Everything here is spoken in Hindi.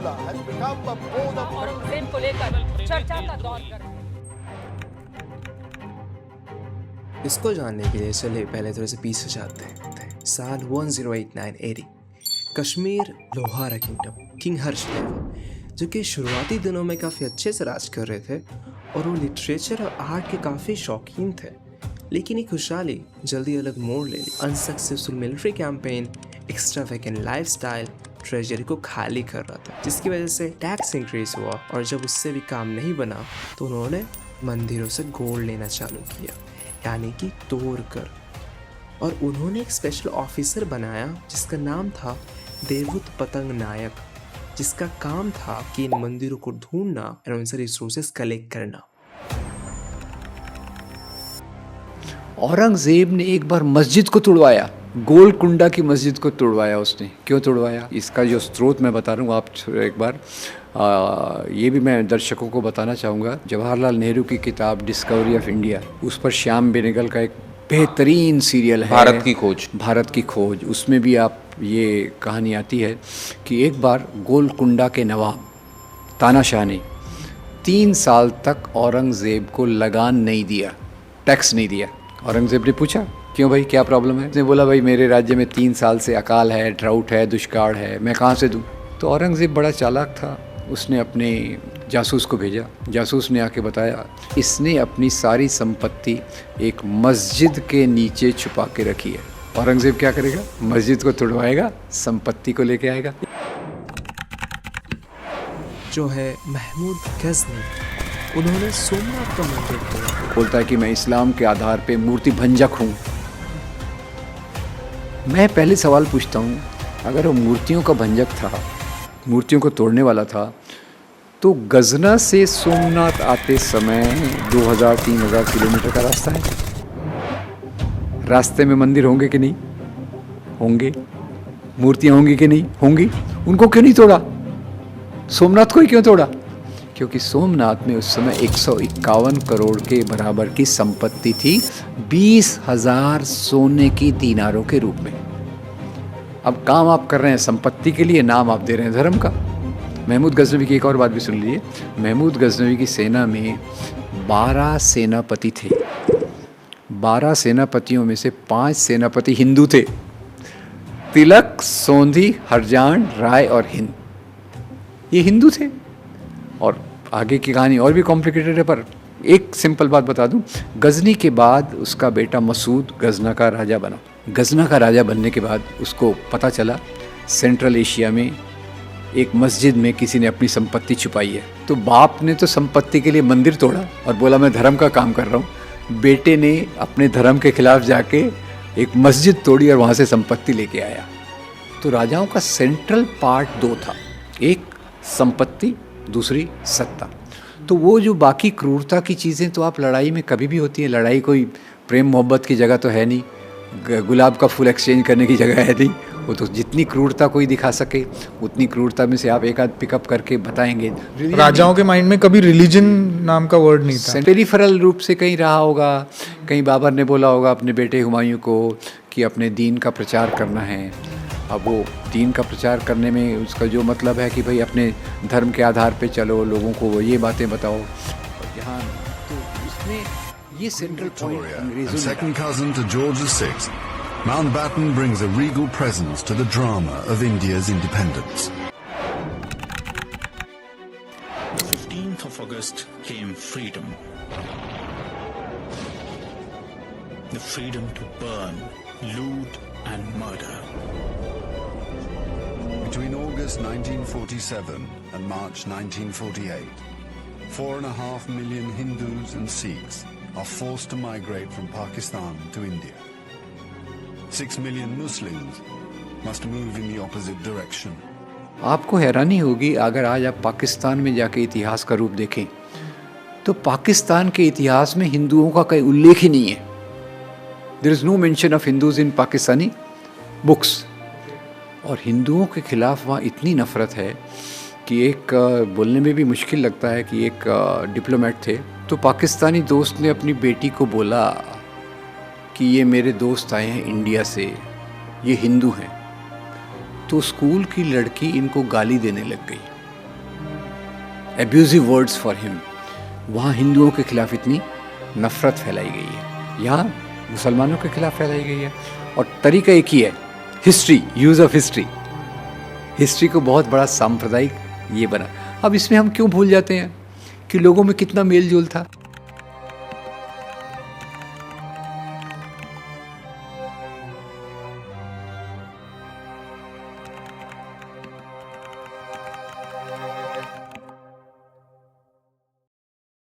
Hamla has become a bone of Aurangzeb को लेकर चर्चा का दौर कर इसको जानने के लिए चलिए पहले थोड़े से पीछे जाते हैं। साल 1089 AD, Kashmir Lohara kingdom, king Harshadev जो कि शुरुआती दिनों में काफ़ी अच्छे से राज कर रहे थे और वो लिटरेचर और आर्ट के काफ़ी शौकीन थे, लेकिन ये खुशहाली जल्दी अलग मोड़ ले ली। Unsuccessful military campaign, extra vacant lifestyle treasury को खाली कर रहा था, जिसकी वजह से टैक्स इंक्रीज हुआ और जब उससे भी काम नहीं बना तो उन्होंने मंदिरों से गोल्ड लेना चालू किया, यानी कि तोड़ कर। और उन्होंने एक स्पेशल ऑफिसर बनाया जिसका नाम था देवुत पतंग नायक, जिसका काम था कि इन मंदिरों को ढूंढना और उनसे रिसोर्सेस कलेक्ट करना। औरंगजेब ने एक बार मस्जिद को तुड़वाया, गोलकुंडा की मस्जिद को तुड़वाया उसने। क्यों तुड़वाया, इसका जो स्रोत मैं बता रहा हूँ आप एक बार ये भी मैं दर्शकों को बताना चाहूँगा। जवाहरलाल नेहरू की किताब डिस्कवरी ऑफ इंडिया, उस पर श्याम बेनेगल का एक बेहतरीन सीरियल है, भारत की खोज। उसमें भी आप ये कहानी आती है कि एक बार गोलकुंडा के नवाब तानाशाह ने 3 साल तक औरंगज़ेब को लगान नहीं दिया, टैक्स नहीं दिया। औरंगज़ेब ने पूछा क्यों भाई, क्या प्रॉब्लम है? उसने बोला भाई मेरे राज्य में 3 साल से अकाल है, ड्राउट है, दुष्काल है, मैं कहाँ से दूँ? तो औरंगज़ेब बड़ा चालाक था, उसने अपने जासूस को भेजा। जासूस ने आके बताया इसने अपनी सारी संपत्ति एक मस्जिद के नीचे छुपा के रखी है। औरंगज़ेब क्या करेगा? मस्जिद को तुड़वाएगा, संपत्ति को लेके आएगा। जो है महमूद गजनी, उन्होंने सोमनाथ का मंदिर तोड़ा। बोलता है कि मैं इस्लाम के आधार पे मूर्ति भंजक हूँ। मैं पहले सवाल पूछता हूँ, अगर वो मूर्तियों का भंजक था, मूर्तियों को तोड़ने वाला था, तो गजना से सोमनाथ आते समय 2000-3000 किलोमीटर का रास्ता है। रास्ते में मंदिर होंगे कि नहीं होंगे? मूर्तियाँ होंगी कि नहीं होंगी? उनको क्यों नहीं तोड़ा? सोमनाथ को ही क्यों तोड़ा? क्योंकि सोमनाथ में उस समय 151 करोड़ के बराबर की संपत्ति थी, 20,000 सोने की दीनारों के रूप में। अब काम आप कर रहे हैं संपत्ति के लिए, नाम आप दे रहे हैं धर्म का। महमूद गजनवी की एक और बात भी सुन लीजिए। महमूद गजनवी की सेना में 12 सेनापति थे। 12 सेनापतियों में से 5 सेनापति हिंदू थे, तिलक, सोंधी, हरजान, राय और हिंद, ये हिंदू थे। और आगे की कहानी और भी कॉम्प्लिकेटेड है, पर एक सिंपल बात बता दूं, गजनी के बाद उसका बेटा मसूद गजना का राजा बना। गजना का राजा बनने के बाद उसको पता चला सेंट्रल एशिया में एक मस्जिद में किसी ने अपनी संपत्ति छुपाई है। तो बाप ने तो संपत्ति के लिए मंदिर तोड़ा और बोला मैं धर्म का काम कर रहा हूँ। बेटे ने अपने धर्म के खिलाफ जाके एक मस्जिद तोड़ी और वहाँ से संपत्ति लेके आया। तो राजाओं का सेंट्रल पार्ट 2 था, एक संपत्ति, दूसरी सत्ता। तो वो जो बाकी क्रूरता की चीज़ें तो आप लड़ाई में कभी भी होती है। लड़ाई कोई प्रेम मोहब्बत की जगह तो है नहीं, गुलाब का फूल एक्सचेंज करने की जगह है नहीं। वो तो जितनी क्रूरता कोई दिखा सके उतनी क्रूरता में से आप एक आध पिकअप करके बताएंगे। राजाओं के माइंड में कभी रिलीजन नाम का वर्ड नहीं था। पेरिफेरल रूप से कहीं रहा होगा, कहीं बाबर ने बोला होगा अपने बेटे हुमायूं को कि अपने दीन का प्रचार करना है। अब वो दीन का प्रचार करने में उसका जो मतलब है कि भाई अपने धर्म के आधार पे चलो, लोगों को ये बातें बताओ। और यहाँ तो उसमें ये सेंट्रल पॉइंट अंग्रेजों ने second cousin to George VI, Mountbatten brings a regal presence to the drama of India's independence. 15th of August came freedom. The freedom to burn, loot and murder. Between August 1947 and March 1948, 4.5 million Hindus and Sikhs are forced to migrate from Pakistan to India. 6 million Muslims must move in the opposite direction. आपको हैरानी होगी अगर आज आप पाकिस्तान में जाके इतिहास का रूप देखें तो पाकिस्तान के इतिहास में हिंदुओं का कोई उल्लेख ही नहीं है। There is no mention of Hindus in Pakistani books. और हिंदुओं के खिलाफ वहाँ इतनी नफ़रत है कि एक बोलने में भी मुश्किल लगता है कि एक डिप्लोमेट थे, तो पाकिस्तानी दोस्त ने अपनी बेटी को बोला कि ये मेरे दोस्त आए हैं इंडिया से, ये हिंदू हैं। तो स्कूल की लड़की इनको गाली देने लग गई एब्यूजिव वर्ड्स फॉर हिम। वहाँ हिंदुओं के खिलाफ इतनी नफरत फैलाई गई है, यहाँ मुसलमानों के खिलाफ फैलाई गई है। और तरीका एक ही है, history, use of history. History को बहुत बड़ा सांप्रदायिक ये बना। अब इसमें हम क्यों भूल जाते हैं कि लोगों में कितना मेल जोल था।